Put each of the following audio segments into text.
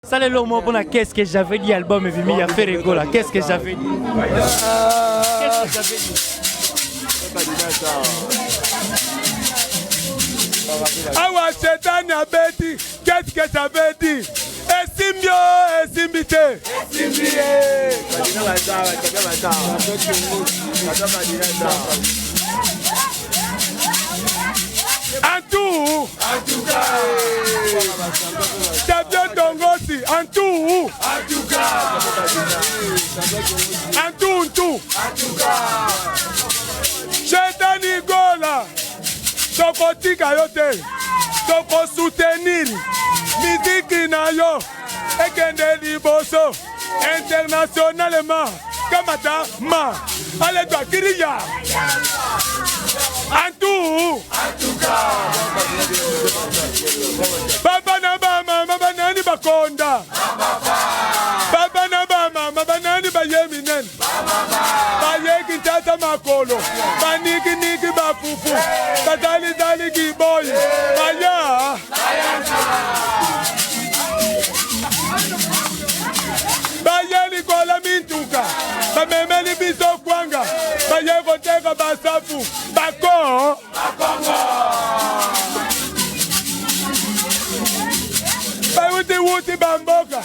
Ça le long pour qu'est-ce que j'avais dit album et il a fait rigoler. Qu'est-ce que j'avais dit? Qu'est-ce que j'avais dit? Awa Chetani abeti, qu'est-ce que j'avais dit? Esimbio, esimbite. Esimbie. Antou. Antouka. Champion Dongosi, Antou. Antouka. Antou. Antouka. Chetani Gola. Toko tika yote, toko soutenir, musique na yo, ekende liboso, internationalement, kamata ma, ale doa kiriya, Antou, Baba na bama, mama nani bakonda, Baba na bama, mama nani bayeminen, bayeki tata makolo, maniki niki bafufu, batali dali giboy, maya, bayeli kola mintuka, bamemeli biso kwanga, baye koteka basafu, bako, wuti bamboka,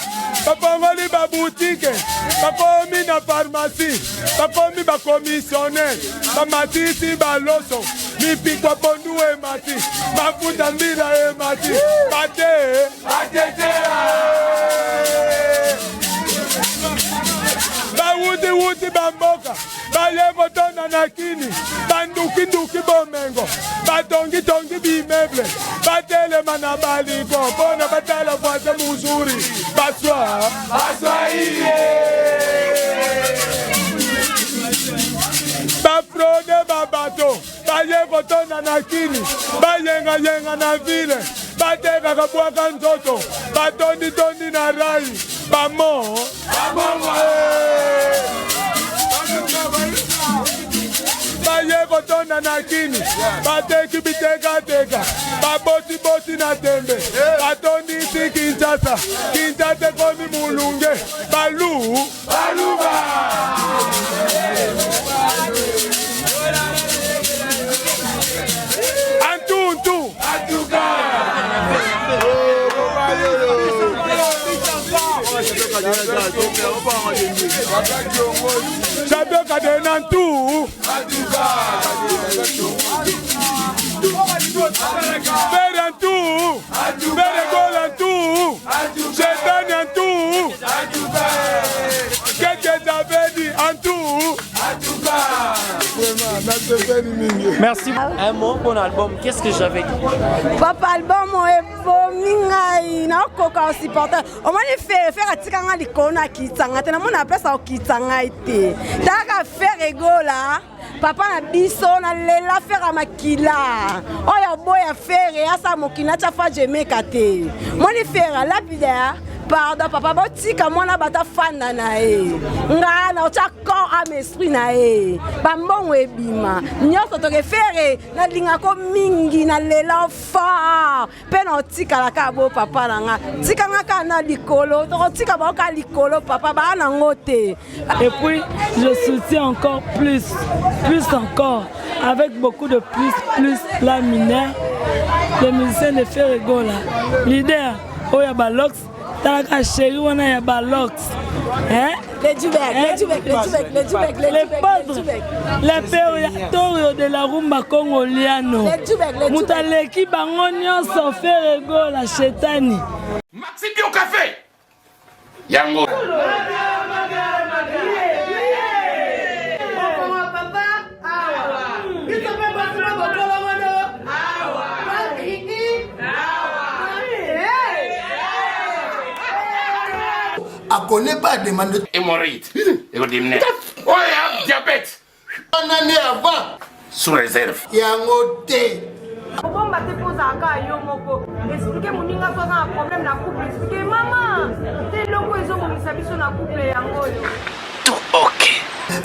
bapongoli babutike, bakomi na pharmacie, bakomi bakomissionnaire, bamatisi baloso, mipikwa pondu emati, mafuta mbila emati, bate, wuti bamboka, baye kotona nakini, banduki bomengo, batongi bimeble, batelema na baliko, bona batala voise muzuri, baswa iye, bafrode babato, baye kotona nakini, bayenga na vile, bateka kabwaka nzoto, batondi na rai, bamo, baye kotona na kini, bateki biteka, baboti na tembe, batondi isi Kinshasa komi mulunge, baluba. Antu. Champion Cadena tout. Faire un tout. Faire gol un tout. Chetani un tout. Qu'est-ce que j'avais dit en tout? Merci. Un mot pour l'album. Qu'est-ce que j'avais dit? Papa album est beau mingai na koka supporter. On m'a faire atikanga likona kitanga. Tena mona place au kitanga ite. Taka faire rigola. Papa na biso na lela faire makila. Oya boya faire asa mokina chafa jemeka te. Moni faire la vidéo. Pardon papa botika mwana bata fanda na e nga na ocha corps à esprit na e bambongo ebima nyoso to refere na linga ko mingi na lela fa pe na otika la ka bo papa na nga tika nga ka na likolo to tika ba ka likolo papa ba na ngote. Et puis je soutiens encore plus encore avec beaucoup de plus la mineur les musiciens de Ferregola leader Oya Balox. Taka chéri wana ya balox les padres les périatorio de la rumba congoliano mutaleki bango nyonso Ferrego la Chetani Maxi Bio Café yango ne connaît pas demande hémorroïde et au dîner. Oh, il y a diabète. On en est avant. Sous réserve. Il y a un côté. Bon, bah, tu poses à gars, yo, moko. Expliquez mon ninga, toi, un problème dans le couple. Expliquez, maman. T'es logo, ils ont mis sa vie sur la couple, yango. Tout ok.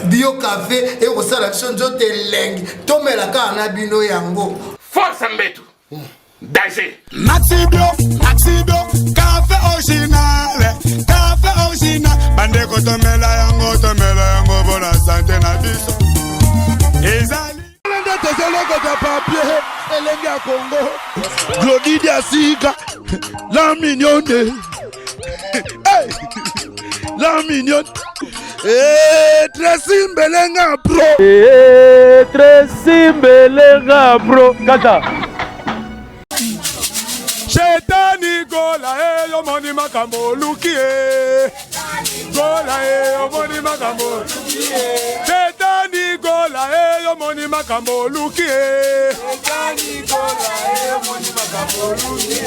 Bio Café et au salation de lengue. Tomé la cana bino yango. Force en bétou. Danger. Maxi Bio, Café original. tozeloko ta papier elenge ya Congo Glodidi Asika la mignonne hey la mignonne Tracy Mbelenga bro Tracy Mbelenga bro kata Shetani gola yo moni makambo luki gola yo moni makambo Shetani gola yo moni makambo luki Shetani gola yo moni makambo luki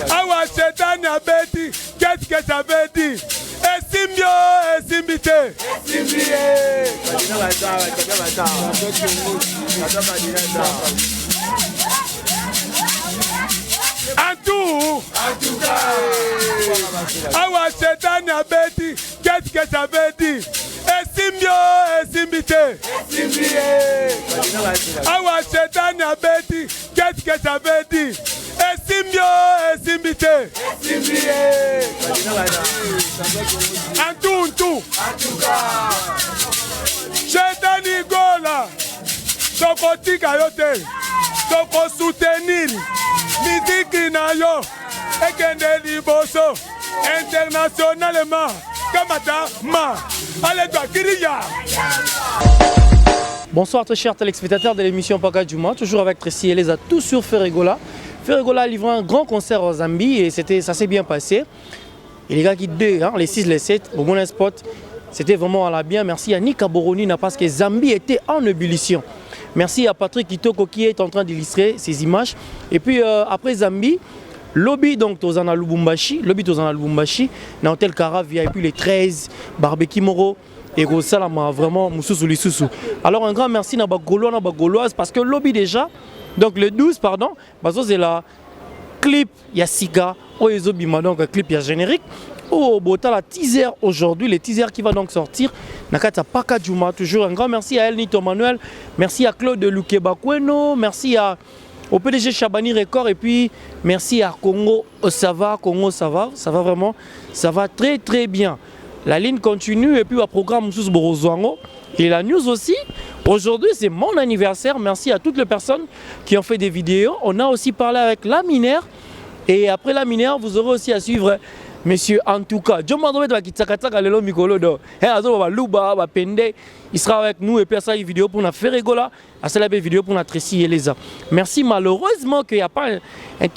Awa Shetani abeti qu'est-ce que ça veut dire Esimbio esimbite esimbie En tout cas, Awa Shetani abeti, qu'est-ce que ça veut dire? Esimbio, esimbite. Awa Shetani abeti, qu'est-ce que ça veut dire? Esimbio, esimbite. En tout cas, Shetani gola, soko tika yote, soko soutenir. Musique na yo ekende liboso internationalement kamata ma allez toi kiriya. Bonsoir très chers téléspectateurs de l'émission Paka Djouma, toujours avec Tracy et Eleza, tout sur Ferregola. Ferregola a livré un grand concert en Zambie et ça s'est bien passé. Et les gars qui deux, les 6, les 7, au bon spot, c'était vraiment à la bien. Merci à Nika Boronina parce que Zambie était en ébullition. Merci à Patrick Kitoko qui est en train d'illustrer ces images. Et puis après Zambie, lobby donc Tozana Lubumbashi, dans l'hôtel Caravia et puis les 13, Barbeki Moro et Rosalama, vraiment Moussou Lissousou. Alors un grand merci à Bagolois, Bagoloise parce que lobby déjà, donc le 12 pardon, c'est la clip Yassiga, Oezobima, donc un clip générique. Oh, Bota la teaser aujourd'hui, le teaser qui va donc sortir. Nakata Paka Djouma, toujours un grand merci à El Nito Manuel, merci à Claude Lukebakweno, merci au PDG Chabani Record et puis merci à Congo ça va vraiment, ça va très très bien. La ligne continue et puis au programme Moussous Borozwango et la news aussi. Aujourd'hui c'est mon anniversaire, merci à toutes les personnes qui ont fait des vidéos. On a aussi parlé avec la Minère et après la Minère vous aurez aussi à suivre Monsieur, en tout cas, il sera avec nous et puis à ça une vidéo pour la Ferregola, à ça une vidéo pour la Tracy et Eleza. Merci malheureusement qu'il n'y a pas une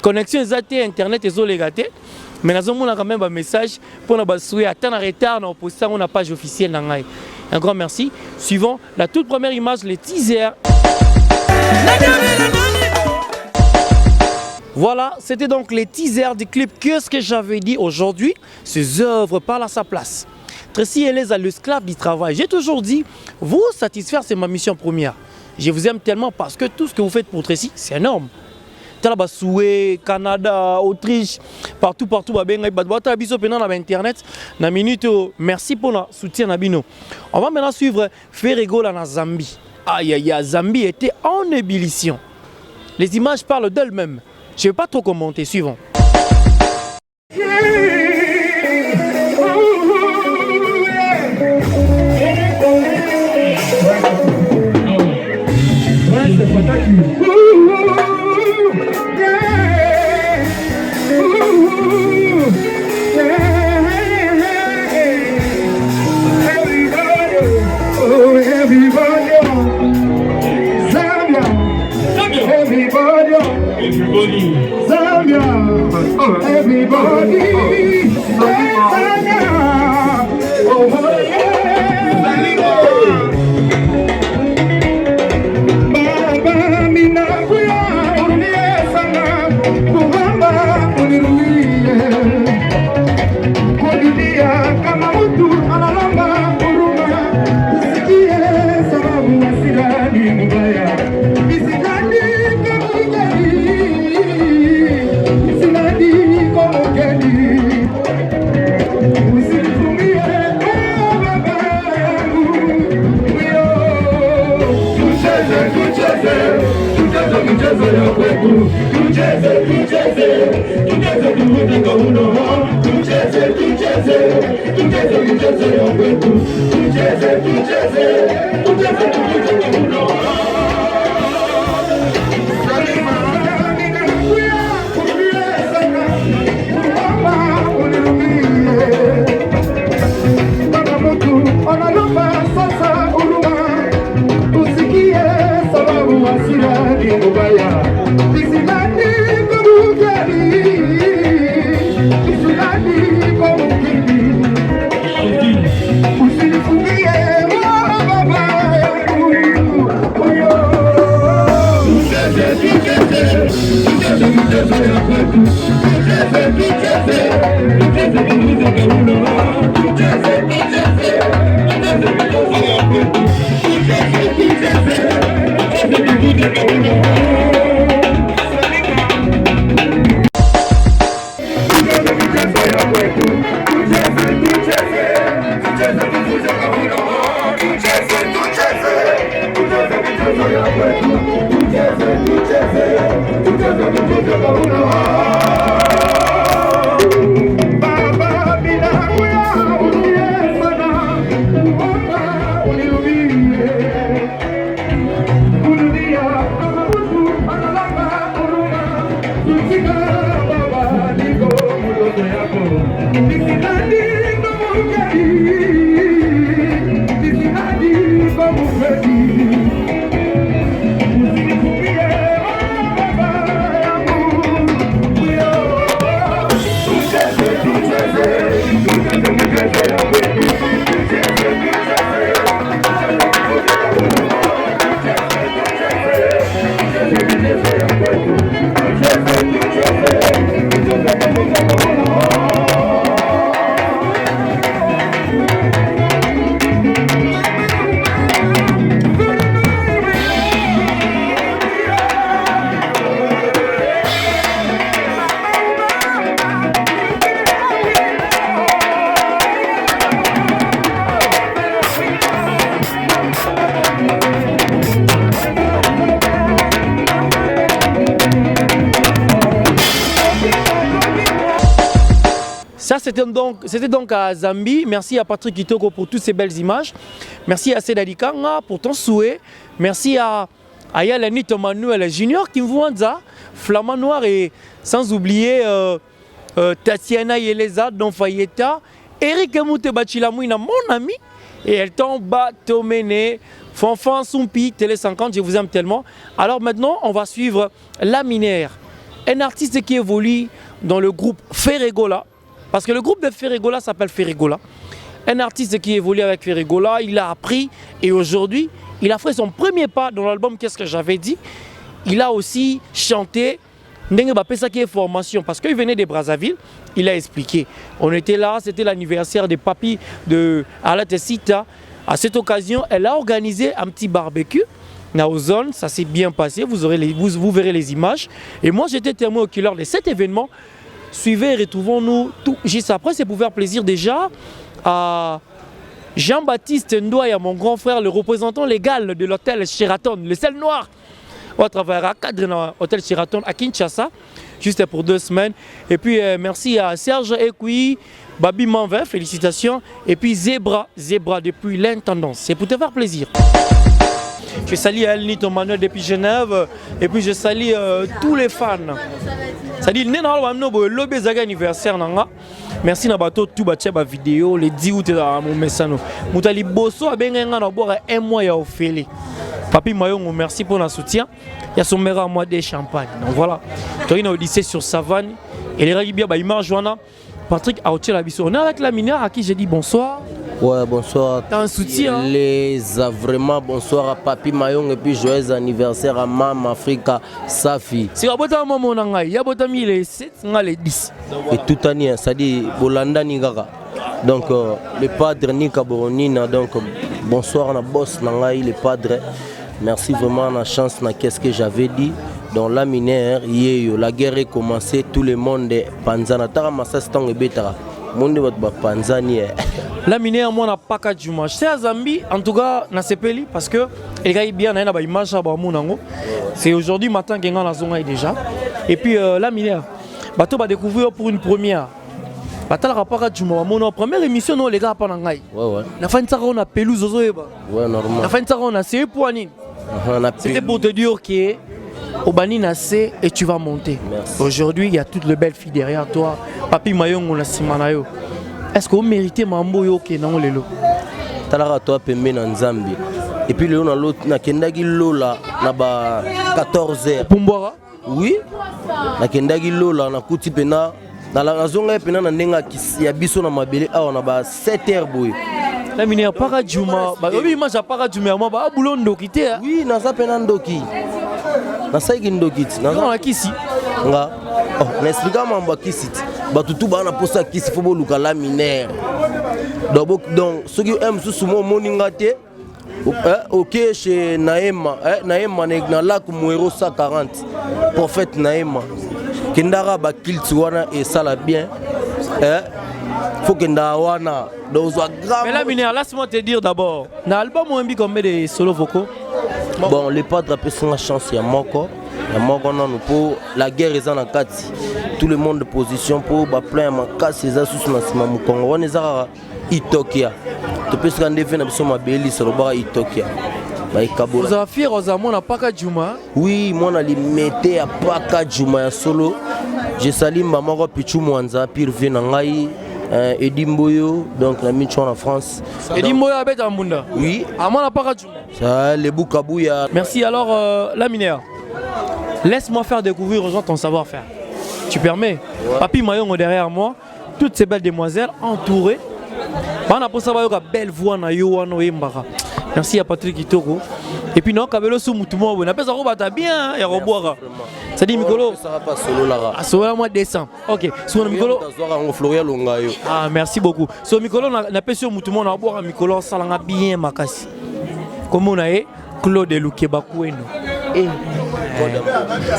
connexion internet et zolégaté, mais nous avons quand même un message pour nous souhaiter attendre en retard dans la page officielle. Un grand merci. Suivant la toute première image, les teasers. Voilà, c'était donc les teasers du clip. Qu'est-ce que j'avais dit aujourd'hui? Ces œuvres parlent à sa place. Tracy Eleza, l'esclave du travail. J'ai toujours dit, vous satisfaire, c'est ma mission première. Je vous aime tellement parce que tout ce que vous faites pour Tracy, c'est énorme. Talabasoué, Canada, Autriche, partout, Internet. Merci pour le soutien. On va maintenant suivre Ferregola en Zambie. Aïe, aïe, aïe, Zambie était en ébullition. Les images parlent d'elles-mêmes. Je ne vais pas trop commenter, suivant. Zambia, everybody, Zambia, oh yeah, Baba minakuya, uniesana, kuhamba, uniruie, kudidia kama mtu analamba huruma, usikie sababu hasira ni mbaya, isikani kama ujali. Ça, c'était donc à Zambie. Merci à Patrick Kitoko pour toutes ces belles images. Merci à Seda Dikanga pour ton souhait. Merci à Yalani Manuel Junior qui me voit ça, Flamand Noir, et sans oublier Tatiana Yeleza, Don Fayeta, Eric Moute Bachilamouina, mon ami, et elle tombe Tomene, Fanfan Soumpi, Télé 50, je vous aime tellement. Alors maintenant, on va suivre Laminaire, un artiste qui évolue dans le groupe Ferregola. Parce que le groupe de Ferregola s'appelle Ferregola. Un artiste qui évolue avec Ferregola, il a appris et aujourd'hui, il a fait son premier pas dans l'album Qu'est-ce que j'avais dit. Il a aussi chanté Ndenge Bapesa qui est formation parce qu'il venait de Brazzaville. Il a expliqué. On était là, c'était l'anniversaire des papis de Arlette Sita. À cette occasion, elle a organisé un petit barbecue. Naozone, ça s'est bien passé, vous verrez les images. Et moi, j'étais témoin oculaire de cet événement. Suivez, retrouvons-nous tout juste après. C'est pour faire plaisir déjà à Jean-Baptiste Ndoya, mon grand frère, le représentant légal de l'hôtel Sheraton, le seul noir. On va travailler à cadre dans l'hôtel Sheraton à Kinshasa, juste pour 2 semaines. Et puis merci à Serge Ekoui, Babi Manvin, félicitations. Et puis Zebra depuis l'intendance. C'est pour te faire plaisir. Je salue Elnito Manuel depuis Genève. Et puis je salue tous les fans. C'est-à-dire, le anniversaire. Merci à tout la vidéo, les 10 août dans mon message. Moutali Bosso a bien un mois à offrir. Papi Mayongo, merci pour le soutien. Il y a son meilleur mois de champagne. Donc voilà, tu es au lycée sur Savane. Et les règles bien, il m'a rejoint. Patrick a retiré la biseau. On est avec la mineure à qui j'ai dit bonsoir. Ouais, bonsoir. T'as un soutien. Vraiment bonsoir à Papi Mayong et puis joyeux anniversaire à Mam Africa Safi. C'est un bon moment, il y a les 7, les 10. Et tout année, ça dit Bolanda Nigaga. Donc le padre Nika Boronina, donc bonsoir à la boss Nangaï, le padre. Merci vraiment à la chance, qu'est-ce que j'avais dit. Dans la minière, la guerre est commencée, tout le monde est Panzana. Tara Massastan et Betara. Monde va Panzani. La minière, moi, n'a pas qu'à Juma. C'est à Zambie, en tout cas, na Sepeli, parce que les gars, bien, il y a une image à Bamounango. C'est aujourd'hui matin qu'il y a la zone déjà. Et puis, la minière, bateau va découvrir pour une première. Bateau la pas qu'à Juma. Mon première émission, non, les gars, pas n'angai. Ouais. La fin de ça, on a pelouse aux oeufs. Ouais, normal. La fin de ça, on a c'est pour Anine. C'était pour te dire que au Bani Nassé et tu vas monter. Aujourd'hui, il y a toutes les belles filles derrière toi. Papi Mayong, on a Simanayo. Est-ce que vous méritez Mambo Yoke dans le lot? Talara toi pembe na Nzambi. Et puis le on a l'autre na kendagi lola na ba 14h. Pumbora? Oui. Na kendagi lola na kuti pena na la zonga pena na nenga ya biso na mabele a on a ba 7h boy. La minière Paradjuma, oui, moi j'ai Paradjuma, moi bah boulon ndokité. Oui, na sa pena ndoki. Na sa ndokiti. Non, la kisi. Nga. Oh, na explica mamba kisi. Ba tutu ba na posa kisi fo boluka la minière. Donc ceux qui aiment sous mon moningate OK chez Naema, Naema na lac Mouero 140. Prophète Naema. Kindara ba kiltwana et ça la bien. Faut que Ndawana dans mais la minière, laisse-moi te dire d'abord, dans l'album on a combien de solo vocaux? Bon, les padres ont une chance, il y a Moko. Pour la guerre est en Kati. Tout le monde de position pour plein de casse et sous le Congo. On est à Itokia. Tu peux se rendre à Béli sur le bar Itokia. Vous avez fier aux amours à Paka Djouma? Oui, moi on a limité à Paka Djouma solo. Je salue Maman Pichou Mwanza, Pire Venangai, Edimboyo, donc la Michon en France. Edimboyo habite en Bunda? Oui. À moi, Paka Djouma. Ça, les Boukabouya. Merci. Alors, la minère, laisse-moi faire découvrir aux gens ton savoir-faire. Tu permets? Ouais. Papi Mayongo derrière moi, toutes ces belles demoiselles entourées. On a pour ça une belle voix na yo wana oyembaka. Merci à Patrick Kitoko. Et puis non, kabelo sou mutumo on appelle ça robata bien ya roboara. Ça dit Mikolo. Ça va pas solo là. Ah solo moi descend. OK. Sou Mikolo. Ah merci beaucoup. So Mikolo na pesi mutumo na boira Mikolo salanga bien makasi. Comment on a Claude Lukeba Kweno.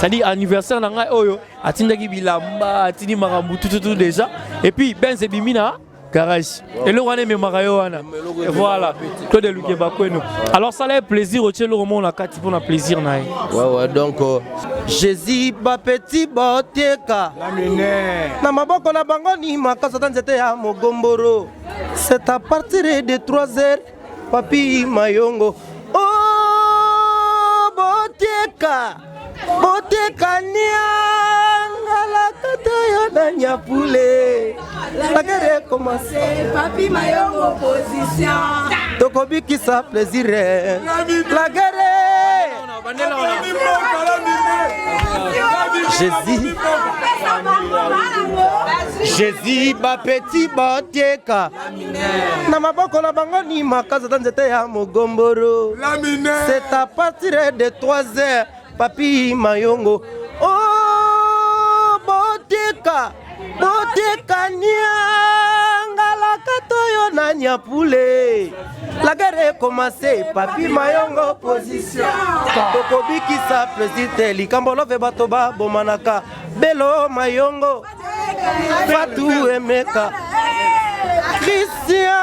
Ça dit anniversaire na ngai oyo atindaki bilamba atindi makambu tout déjà et puis Benze Bimina garage et le wana me marayo wana et voilà Claude Lukeba Kweno. Alors ça fait plaisir au tchelo roman la carte pour na plaisir na. Ouais donc Jésus ba petit boteka la mine na maboko na bango ni makasa tanzete ya mogomboro. C'est à partir de 3h Papi Mayongo. Oh boteka boteka nyanga la kata ya Danyapule. La guerre est commencée. Papi Mayongo position. Tokobiki sa plaisir. La guerre. Jésus ba petit boteka. Na maboko na bango ni makasa tanzete ya mogomboro. C'est à partir de 3h Papi Mayongo. Oh boteka boteka nyanga la katoyo na Nyapule. La guerre est commencée. Papi Mayongo position. Tokobiki sa président likambo love batoba bomanaka. Belo Mayongo Fatou Emeka Christian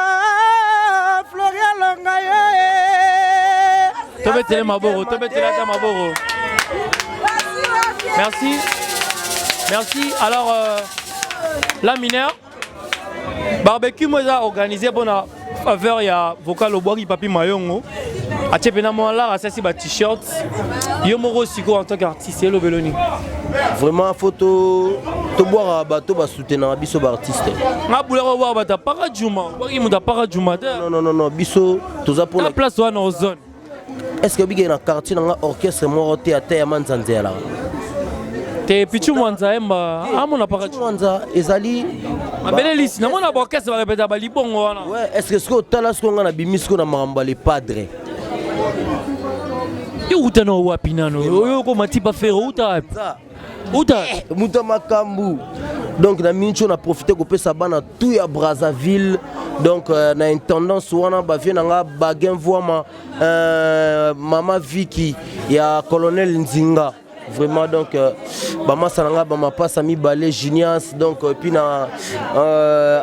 Florian Longaye. Tobetele Maboro, Tobetele Maboro. Merci. Merci. Alors, la mineur, barbecue moi a organisé bon à faveur il y a vocal au bois qui Papi Mayongo. A tchepena moi là à ceci ba t-shirt. Yo moro siko en tant qu'artiste et le beloni. Vraiment photo to boire bateau ba soutenir biso ba artiste. Na bouleur boire bata para Djouma. Boire muta para Djouma. Non biso toza pour la place wana en zone. Est-ce que biga na quartier na orchestre moro théâtre ya Manzanzela là? Te Pichu Mwanza emba amona para Mwanza ezali Abelélis na mona orchestre va répéter ba libongo wana. Ouais, est-ce que tala ce qu'on a bimisko na mamba les padres? Yo utano wapi nano? Yo ko matipa fero uta. Uta muta makambu. Donc na mincho na profiter ko pesa bana tout ya Brazzaville. Donc na intendance wana ba vient nga bagen voama mama Vicky ya colonel Nzinga. Vraiment donc bama salanga bama passe mi balé Genius donc puis na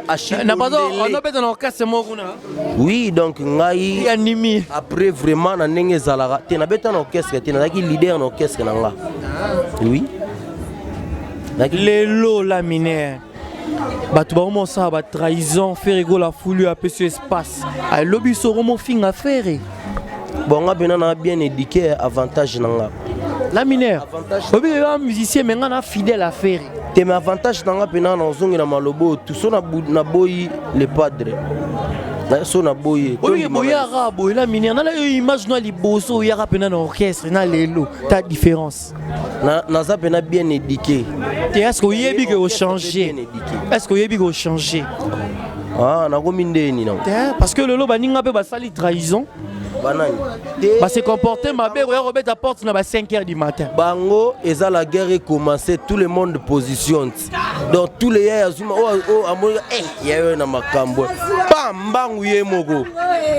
Achille na pardon on a besoin d'un orchestre moruna. Oui donc ngai animi après vraiment na ndenge zalaka te na beta na orchestre te na ki leader na orchestre na nga. Oui lelo la minère bato ba ça ba trahison faire ego la foulu a peu sur espace a lobby so romo fin à faire bon nga bena na bien éduqué avantage na nga. La minère, un musicien mais on a fidèle à faire. Tes avantages dans la pena dans zone na malobo tout ça na boyi les padres. Na so na boyi. Oui boyi arabe la minère na la image no li boso ya rapena na orchestre na lelo ta différence. Na za pena bien éduqué. Est-ce que yebi que au changer? Est-ce que yebi que changer? Ah na ko mindeni na. Parce que lelo baninga pe ba sali trahison. Bah se comporter ma belle Robert à porte na 5h du matin. Bango eza la guerre commencé tout le monde positionne. Donc tous les ya azuma amoya ya na makambo. Mbangu ye moko.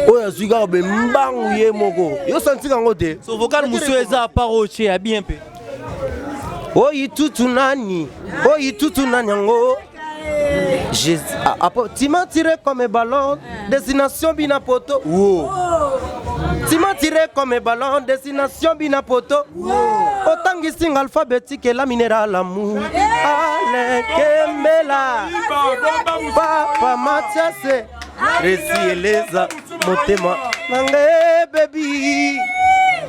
Oya zuga be mbangu ye moko. Yo senti kango te. So vocal musu eza paroche ya bien pe. Oyi tutu nani yango. Tu m'as tiré comme un ballon, destination Binapoto. Wow. Ciment tiré comme un ballon, destination Binapoto. Autant que signe alphabétique et la minérale amour. Allez, Kembela, Papa Mathias, Réci Eleza, Motema, Nange baby,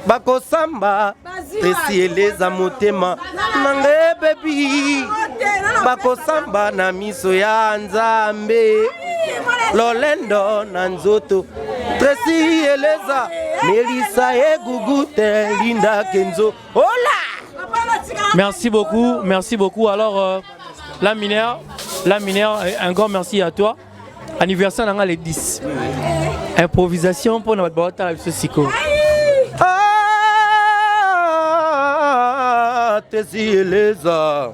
Bako Samba, Réci Eleza, Motema, Nange baby, Bako Samba, Namiso ya Nzambe, Lolendo, Nanzoto, Réci Eleza, Melissa et Gugute, Linda Kenzo, hola! Merci beaucoup. Alors, la minère, un grand merci à toi. Anniversaire dans les 10. Improvisation pour notre boîte avec ce siko. Ah, Tesi Eleza.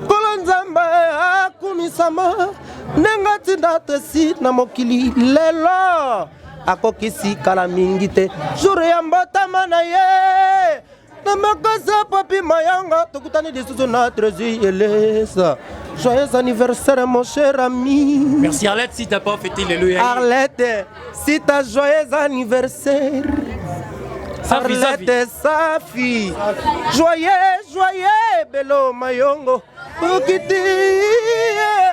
Kolonzamba akumisama. Nengati na tesi na mokili lelo. Akokisi kala mingite. Jure ya mbotama na ye. Namakasa papi mayanga. Tokutani desuzo na Tesi Eleza. Joyeux anniversaire mon cher ami. Merci Arlette si t'as pas fêté les lois. Arlette, si t'as joyeux anniversaire. Arlette Safi. Joyeux, Bello Mayongo. Okiti.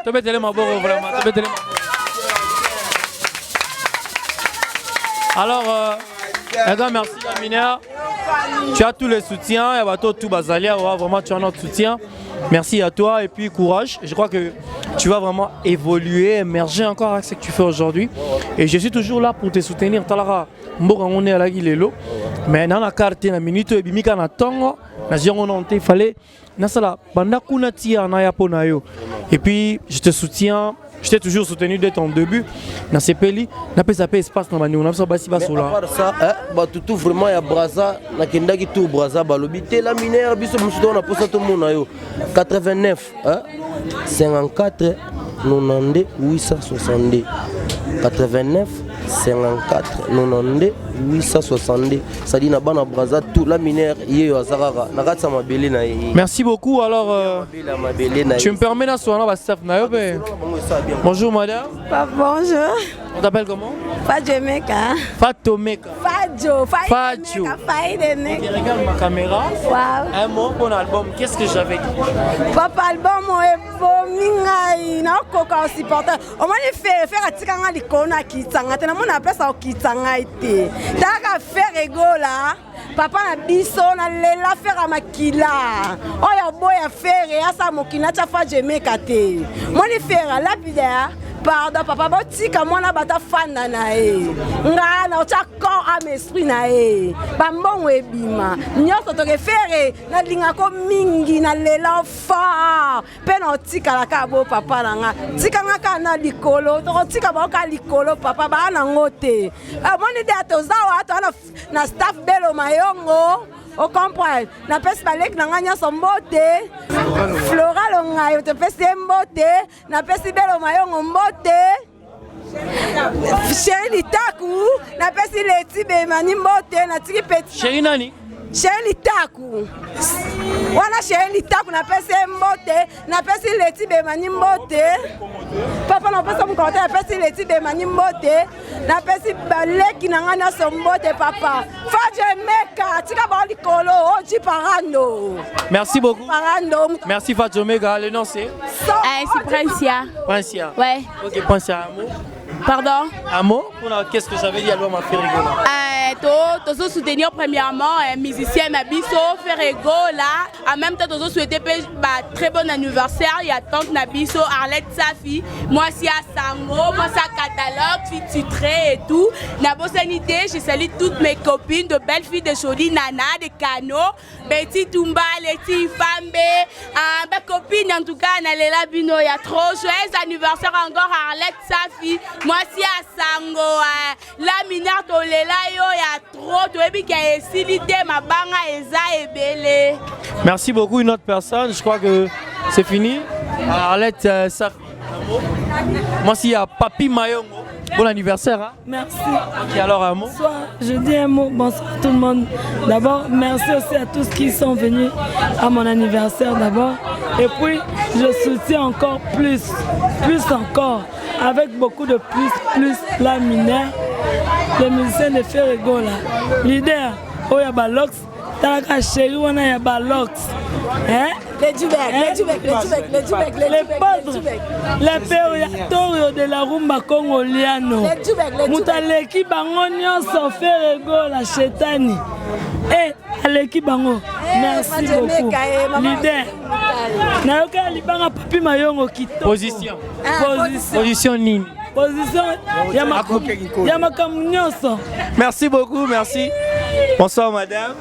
Tu peux te ma beau vraiment. Alors, un grand merci à Mineur. Tu as tous les soutiens. Et bateau tout Basalia, vraiment tu as notre soutien. Merci à toi et puis courage. Je crois que tu vas vraiment évoluer, émerger encore avec ce que tu fais aujourd'hui. Et je suis toujours là pour te soutenir. Talara, on est à la Guilelo. Mais dans la carte, dans la minute, il fallait. Et puis, je te soutiens. Je t'ai toujours soutenu dès ton début. Dans ces pays, on a pas espace dans la à part ça, tout vraiment il y a Braza, na kendaki tout Braza balobité la minère biso musudo na posa tout monde 89 54 92 862 89 54 92 862 ça dit na bana Braza tout la minère yeyo azarara na katsa mabele na ye. Merci beaucoup. Alors tu me permets na soana ba staff na yo. Bonjour madame. Bonjour. On t'appelle comment? Fadjomeka. Fatomeka. Fadjo. Fadjo. Regarde ma caméra. Wow. Un mot pour l'album. Qu'est-ce que j'avais dit? Papa album est beau mingai na koka supporter. On m'a faire atikanga likona kitanga. Tena mona place au kitanga ite. Taka faire rigola. Papa na biso na lela faire makila. Oya boya faire asa mokina cha Fadjomeka te. Moni faire lapidea. Pardon papa botika mwana bata fanda na e nga na ocha corps à esprit na e bambongo ebima nyoso to refere na linga ko mingi na lela fa pe na otika la ka bo papa na nga tika nga ka na likolo to tika ba ka likolo papa ba na ngote moni de atozawa to na staff Belo Mayongo. On comprend. Na pesi balek na nganya sombote. Floral ngayo te pesi mbote. Na pesi Belo Mayongo mbote. Chéri Taku. Na pesi Leti Bemani mbote. Na tiki petit. Chéri nani? Chéri Taku. Wana Chéri Taku na pesi mbote. Na pesi Leti Bemani mbote. Papa na pesi mkote. Na pesi Leti Bemani mbote. Na pesi balek na nganya sombote papa. Fadjomeka, tika bali kolo, oji parando. Merci beaucoup. Parando. Merci Fadjomeka. Le nom c'est? C'est Princia. Princia. Ouais. Ok, Princia. Un mot. Pardon? Un mot? Qu'est-ce que j'avais dit à l'homme à faire rigoler? Tous soutenir premièrement musicien Nabiso, faire rigoler. En même temps, tous souhaiter très bon anniversaire. Il y a tante Nabiso, Arlette Safi. Moi, c'est à Sango, moi, c'est à catalogue, titré et tout. Nabosanité, je salue toutes mes copines, de belles filles de Choli, Nana, de Kano, Betty Tumba, Letty Fambe. Mes copines, en tout cas, Nalela Bino, il y a trop joyeux anniversaire encore Arlette Safi. Moi, c'est à Sango, la minère Tolela, il y a trop, tu vois, qu'il y a facilité, ma banga, Eza et Bélé. Merci beaucoup, une autre personne. Je crois que c'est fini. Arlette Safi. Moi, c'est à Papi Mayongo. Bon anniversaire. Hein? Merci. Ok, alors un mot. Bonsoir, je dis un mot. Bonsoir tout le monde. D'abord, merci aussi à tous qui sont venus à mon anniversaire. D'abord, Et puis, je soutiens encore plus encore, avec beaucoup de plus la mineur, les musiciens de Ferregola. Leader, Oya Balox, Taraka Chéri, Wana Balox. Les padres, les périatorio de la rumba congoliano. Moutaleki bango nyonso Ferregola Chetani. Aleki bango. Merci beaucoup. Leader. Nayoka libanga papi mayongo kito. Position nini? Position Yamakamu nyonso. Merci beaucoup, merci. Bonsoir madame.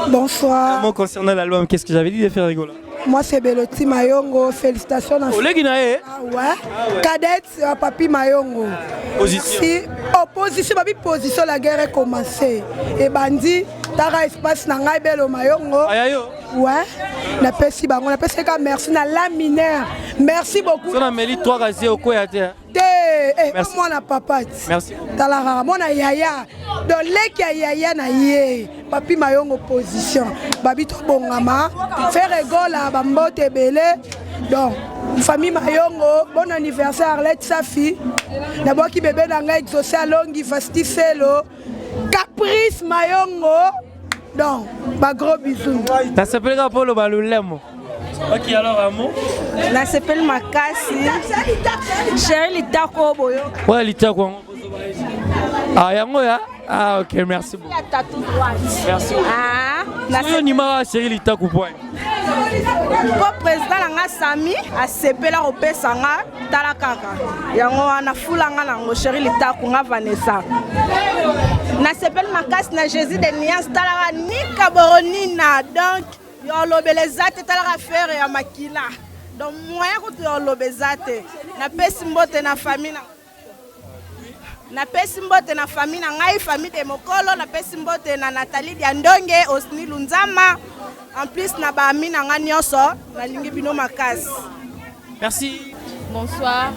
Bonsoir. Comment concernant l'album, qu'est-ce que j'avais dit de faire rigoler? Moi c'est Beloti Mayongo, félicitations. Olegi nae. Ouais. Cadette Papi Mayongo. Position. Si opposition, papi position, la guerre est commencée. Et bandi, tara espace na ngai belo Mayongo. Ayayo. Ouais. Na pesi bango, na pesi ka merci na la mineur. Merci beaucoup. Ça na meli 3 razier au koyate. Merci. Moi na papa. Merci. Talara mona yaya. Donc leki yaya na ye. Papi Mayongo position. Babi to bongama. Ferregola bambote belé. Donc famille Mayongo, bon anniversaire Arlette Safi. D'abord qui bébé nanga exaucé à Longi Fastifelo. Caprice Mayongo. Donc, bah gros bisous. Ça s'appelle Apollo Balulemo. Ok, alors un mot. Ça s'appelle Makasi. Chéri Litako Boyo. Ouais, Litako. Ah, yango ya. Ah, ok, merci beaucoup. Merci. Ah, na numéro Chéri Litako point. Le président Langa Sami a sepelé au Pesanga, Talakaka. Yango wana fulanga nango Chéri Litako nga Vanessa. Na sepel makas na Jésus de Nias Talaka ni Kaboronina. Donc, yo lobelezate Talaka faire ya makila. Donc, moyen que yo lobezate. Na pesi mbote na famille. Na pesi mbote na famille na ngai famille de Mokolo, na pesi mbote na Nathalie Diandonge, Osni Lunzama. En plus, na ba ami na nga nyonso, na lingi bino makasi. Merci. Bonsoir.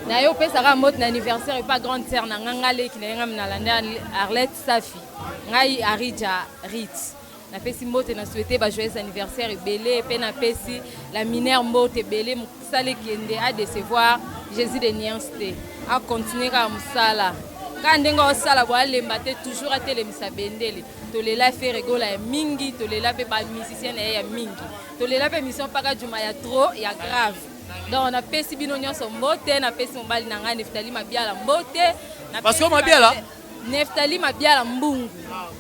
Na yo pesaka mot na anniversaire et pas grande sœur na ngangale ki na ngam na landa Arlette Safi. Ngai Arija Ritz. Na pesi mot na souhaiter ba joyeux anniversaire et belé pe na pesi la mineur mot et belé musale kende à décevoir Jésus de Nianste. A continuer ka musala. Quand ndenga osala bo alemba te toujours a telemisa bendele. Tolela Ferregola ya mingi, tolela pe ba musicien ya mingi. Tolela pe mission paka juma ya trop ya grave. Donc on a pesi bino nyonso mbote na pesi mobali na nga Neftali Mabiala mbote. Parce que Mabiala Neftali Mabiala mbungu.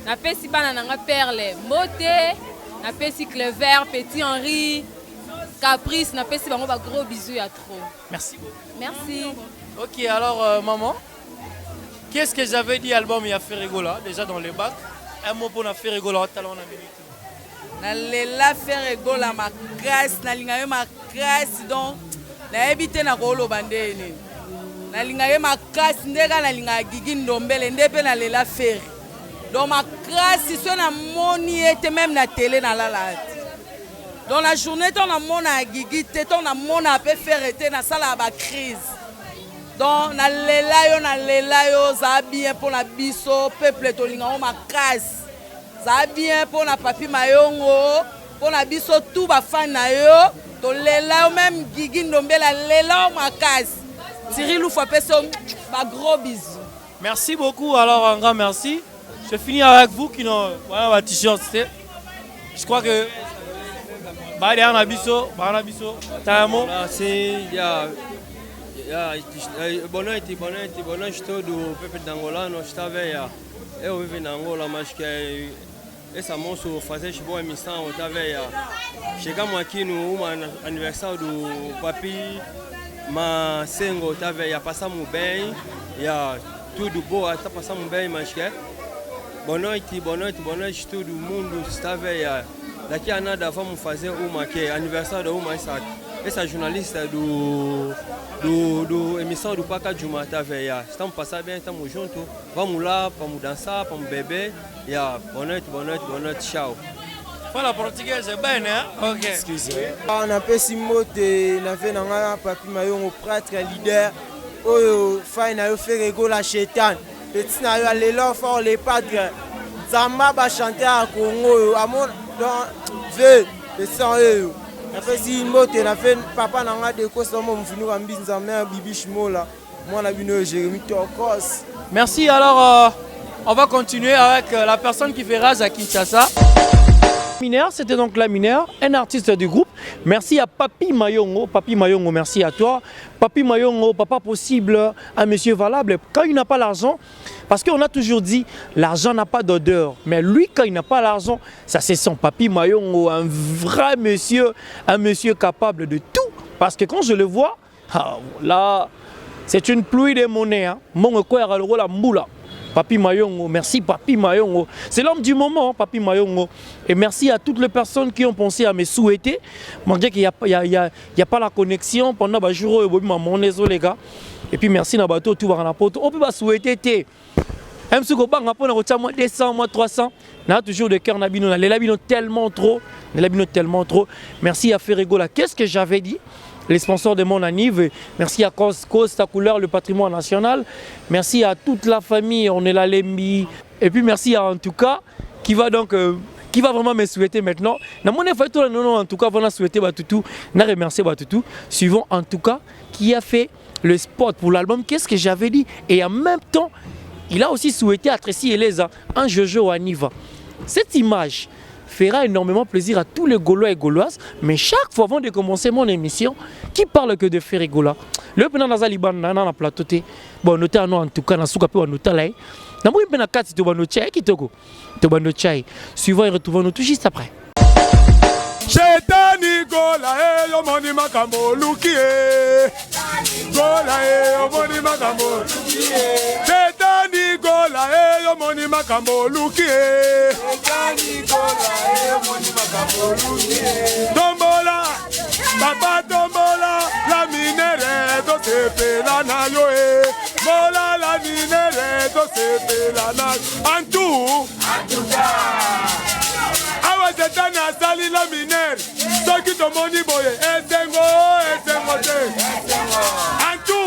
Na pesi bana na nga Perle mbote. Na pesi Clever, Petit Henri, Caprice, na pesi bango ba gros bisous ya trop. Merci beaucoup. Merci. Ok, alors maman, qu'est-ce que j'avais dit album il y a Ferregola déjà dans les bacs? Un mot pour la Ferregola, talent en Amérique. Nalela Ferregola ma grâce, nalinga yo ma grâce donc na éviter na kolo bandeni. Nalinga yo ma grâce ndeka nalinga Gigi Ndombele ndepe nalela Ferre. Donc ma grâce so na moni était même na télé na la. Dans la journée ton na mona Gigi te ton na mona pe Ferre te na sala ba crise. Donc nalela yo ça bien pour la biso peuple tolinga o ma grâce. Ça bien pour la papi Mayongo, pour la biso tout ba fan na yo, to lela même Gigi Ndombela lela ma case. Cyril Oufwa peso ba gros bisous. Merci beaucoup, alors un grand merci. Je finis avec vous qui n'ont voilà ma t-shirt, je crois que ba derrière na biso, tamo. C'est bonheur je te do peuple d'Angola, no j'tavais et au vivre en Angola mas que et ça mon so fazer chibo émission au tavei chegamos aqui no anniversaire do papi Masengo tavei passamos bem tudo boa tá passamos bem mas que boa noite todo mundo estava daqui a nada vamos fazer uma que aniversário de uma essa jornalista do emissão do Paca Juma tavei estamos passando bem, estamos juntos, vamos lá, vamos dançar, vamos beber. Boa noite, tchau. Fala português, é bem, né? Ok. Excusez. On a pesi mote na fe na papi Mayongo prêtre leader. Oyo fai na yo Ferregola Chetan. Petit na yo alelo fort les padres. Zamba ba chanter à Congo amon dans ve le sang eux. napesi mbote na fe papa na nga dekosa mo mfunu ka mbinza mère Bibi Shimola mwana bino Jérémy Tokos. Merci. Alors on va continuer avec la personne qui fait rage à Kinshasa. Mineur, c'était donc la Mineur, un artiste du groupe. Merci à Papi Mayongo. Papi Mayongo, merci à toi. Papi Mayongo, papa possible, un monsieur valable. Quand il n'a pas l'argent, parce qu'on a toujours dit, l'argent n'a pas d'odeur. Mais lui, quand il n'a pas l'argent, ça c'est son Papi Mayongo, un vrai monsieur, un monsieur capable de tout. Parce que quand je le vois, là, c'est une pluie de monnaie. Mon coeur a le rôle à moula. Papi Mayongo, merci Papi Mayongo. C'est l'homme du moment, Papi Mayongo. Et merci à toutes les personnes qui ont pensé à me souhaiter. Malgré qu'il n'y a pas la connexion pendant le jour où je les gars. Et puis merci à tout le monde. On peut pas souhaiter. Même si on a 200, 300, on a toujours de cœur. Les labinons tellement trop. Merci à Ferregola. Qu'est-ce que j'avais dit? Les sponsors de mon anniv, merci à Cause ta couleur, le patrimoine national, merci à toute la famille, on est là Lembi, et puis merci à en tout cas qui va vraiment me souhaiter maintenant. En tout cas, on a souhaité Batutu, on a remercié Batutu, suivant en tout cas qui a fait le spot pour l'album. Qu'est-ce que j'avais dit? Et en même temps, il a aussi souhaité à Tracy Eleza un Jojo Aniva. Cette image fera énormément plaisir à tous les Gaulois et Gauloises, mais chaque fois avant de commencer mon émission, qui parle que de Ferregola. Le pendant dans Liban, dans la plateau, bon, noté en tout cas, dans souka pe noté là. Dans mon pendant 4 to bano chai qui toko. To bano chai. Suivant et retrouvons-nous tout juste après. Shetani gola yo moni makambo luki gola yo moni makambo luki Shetani gola yo moni makambo luki Shetani gola yo moni makambo luki Tombola papa tombola la minere do se pela na yo Mola la minere do se pela na Antu Shetani asali la minere soki tomoni boye esengo te Antu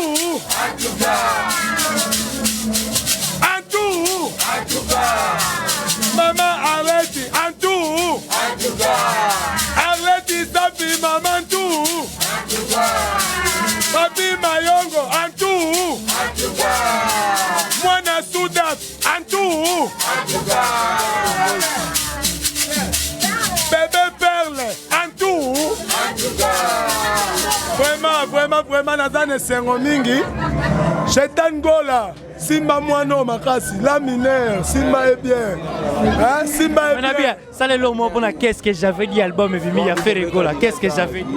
mama arrêti arrêti safi mama Antu Papi Mayongo Antu mwana Soudan Antu Bébé Perle, Antu. Vraiment, Nazane Sengo Mingi. Shetan Gola, Simba Moano Makasi, la mineur, Simba est bien. Hein? Simba est bien. Ça, c'est le mot pour la qu'est-ce que j'avais dit, album et Vimi a fait Ferregola. Qu'est-ce que j'avais dit?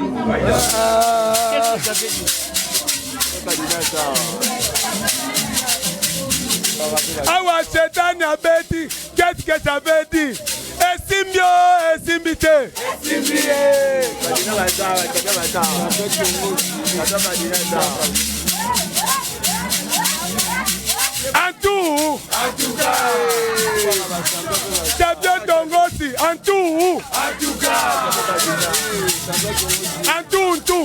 Awa Shetan a bêti, qu'est-ce que j'avais dit? Esimbio, esimbite. Antu. Chabio Dongosi. Antu. Antu.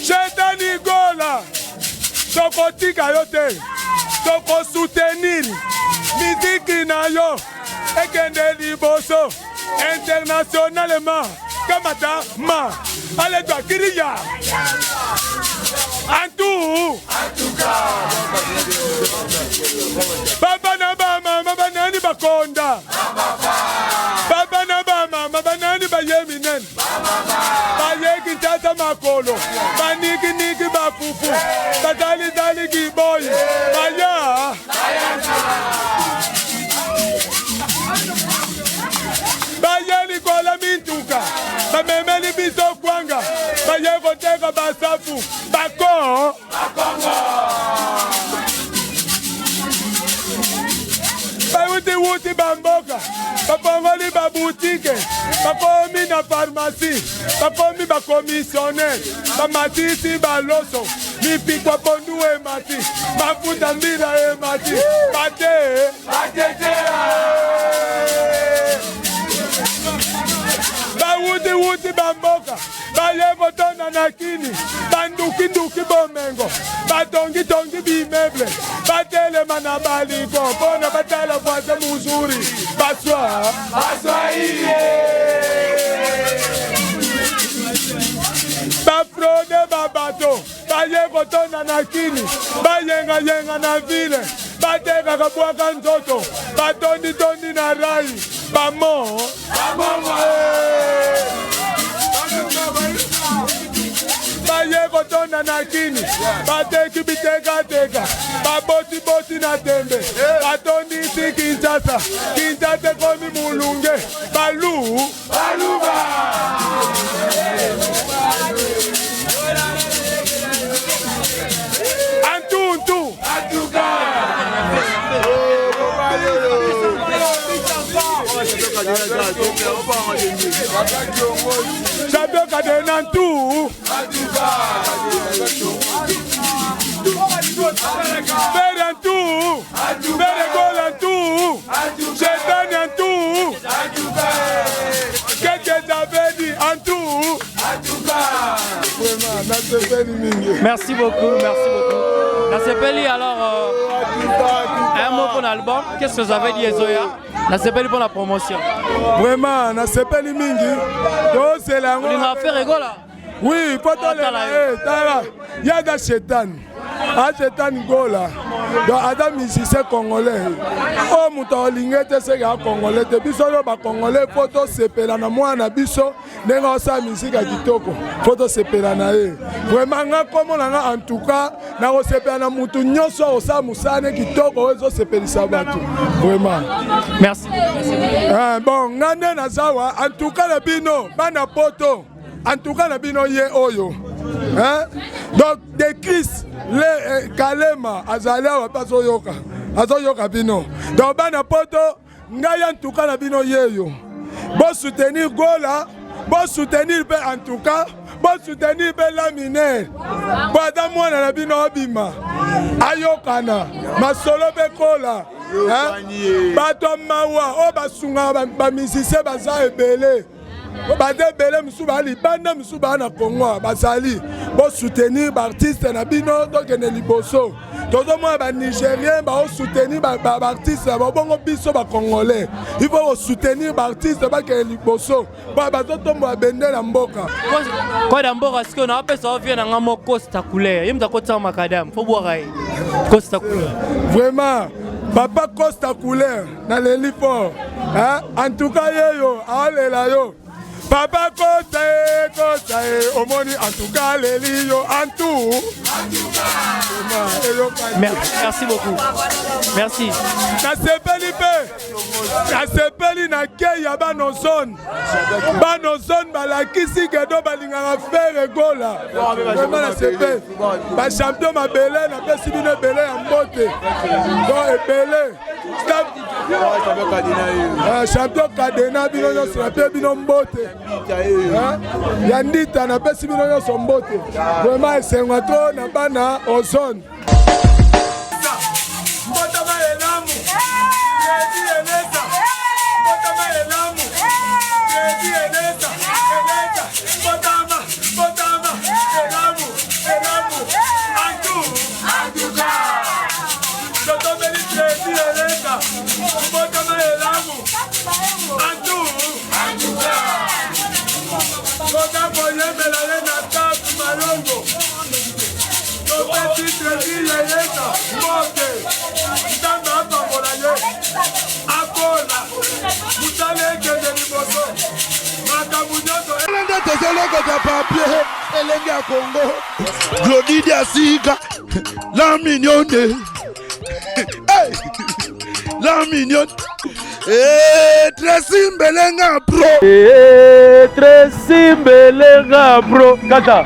Shetani Gola. Soko tika yote. Soko soutenir. Musique na yo ekende liboso internationalement kamata ma ale to kiriya Antu baba na mama banani bakonda baba na mama banani bayeminen bayeki tata makolo baniki bafufu batali giboy baya Bayeli kola mintuka, bamemeli biso kwanga, baye koteka basafu, bako. Wuti bamboka, bapongoli babutike, bakomi na pharmacie, bakomi bakomissionnaire, bamatisi baloso, mipikwa pondu emati, mafuta mbila emati, bate. Wuti bamboka, baye kotona nakini, banduki bomengo, batongi bimeble, batele manabaliko, bona batala voise muzuri, baswa iye. kotonda na kini bayenga na vile batekaka bwaka nzoto batondi na rai bamo baye kotonda na kini bateki bitekateka baboti na tembe batondi isi Kinshasa komi mulunge baluba antuntu Champion Cadena tout. Faire un tour, faire un goal en tout, Chetan en tout. Qu'est-ce que t'avais dit en tout? Merci beaucoup. Nasepeli, alors, un mot pour l'album. Qu'est-ce que vous avez dit, Ezoya? Nasepeli pour la promotion. Vraiment, Nasepeli mingi. C'est la. On a fait rigola. Oui, faut il y a des Chetan. Chetan Gola. Donc, Adam musicien congolais. Oh, mon lingete c'est un congolais. Depuis solo ba congolais photo sepela na mwana biso nenga sa musique à kitoko. Photo sepela na e. Vraiment nga comme nga en tout cas na ko sepela na mutu nyonso o sa musane kitoko ezo sepelisa batu. Vraiment. Merci. Bon, ngane na zawa en tout cas le bino bana poto. En tout cas le bino ye oyo. Hein? Donc des Christ les Kalema azala wa paso yoka. Azo yoka bino. Donc bana poto ngai en tout cas la bino yeyo. Bon soutenir Gola, bon soutenir en tout cas, bon soutenir la minère. Bon dans moi na bino obima. Ayokana, masolo be kola. Hein? Bato mawa o basunga ba musicien baza ebele. Bade belé musuba libanda musuba na Congo basali bo soutenir ba artiste na bino donc ne liboso todo mo ba nigérien ba soutenir ba artiste ba bongo biso ba congolais il faut soutenir ba artiste ba ke liboso ba toto mo bende na mboka quoi na mboka ce qu'on a appelé ça vient na mo Costa couleur yimta ko tsama makadam faut boire ai Costa couleur vraiment papa Costa couleur na leli fort hein en tout cas yo alela yo Papa Costa omoni en tout cas les lions en tout. Merci beaucoup. Merci. Nasepeli na ke ya bano zone balakisi kedo balingaka faire gola. Vraiment nasepeli. Ba champion mabele na pesi bino belé ya mbote. Bon ebele. Champion Cadena bino nyonso na pe bino mbote. Yandita na pesi bino nyonso mbote. Vraiment esengwa to na bana ozone. Mbotama elamu. Yedi eleza. Mbotama elamu. Yedi eleza. Eleza. Mbotama elamu. Antuka. Totomeli yedi eleza. Mbotama elamu. Antuka. Koka boyembela ye na tatu malongo. Tope titre di yeyeka moke. Ntanga akambola ye. Akola. Mutale kende liboso. Makabu nyoto. Elende tezeleko za papier. Elenge ya Congo. Glodidi Asika. La mignonne. Hey. La mignonne. Tracy Mbelenga bro. Tracy Mbelenga bro. Kata.